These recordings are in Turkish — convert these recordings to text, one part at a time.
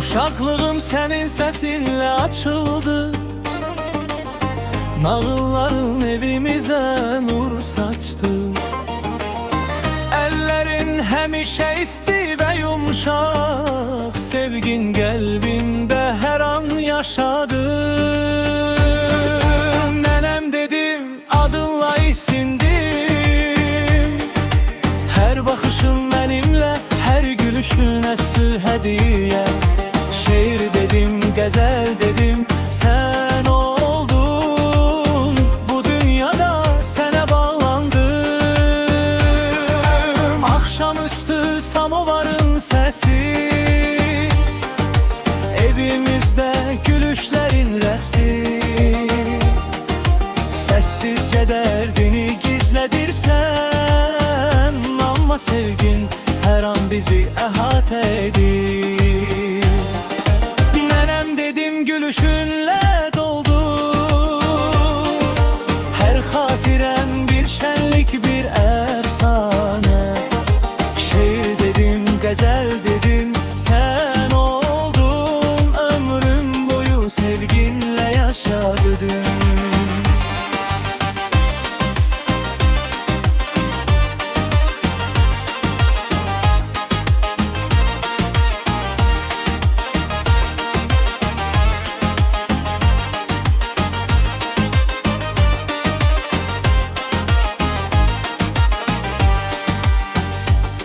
Uşaqlığım senin sesinle açıldı. Nağılların evimize nur saçtı. Ellerin hemişe isti ve yumuşak, sevgin kalbimde her an yaşadım. Nenem dedim, adınla isindim. Her bakışın benimle, her gülüşün esir hediye. Şiir dedim, gazel dedim, sen oldun. Bu dünyada sana bağlandım. Akşamüstü samovarın sesi, evimizde gülüşlerin rəqsi. Sessizce derdini gizledirsen, ama sevgin her an bizi ehate edir. Nenem dedim, gülüşünle doldu. Her hatiren bir şenlik, bir efsane. Şiir dedim, gazel dedim, sen oldun. Ömrüm boyu sevginle yaşadım.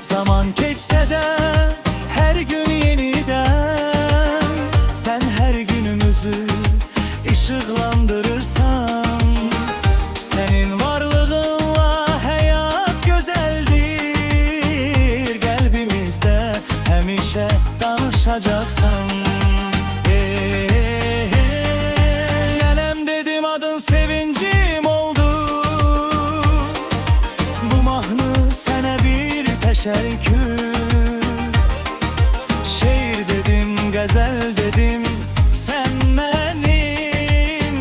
Zaman geçse de her gün yeniden, sen her günümüzü ışıklandırırsan. Senin varlığınla hayat güzeldir. Kalbimizde hemişe danışacaksan. Nenem dedim, adın sevincim oldu. Bu mahnı sana bir teşekkür. Şiir dedim, gazel dedim, sen benim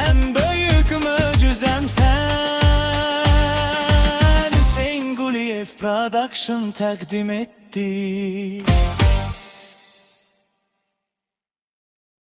en büyük mucizem sen. Hüseyin Guliyev Production takdim etti.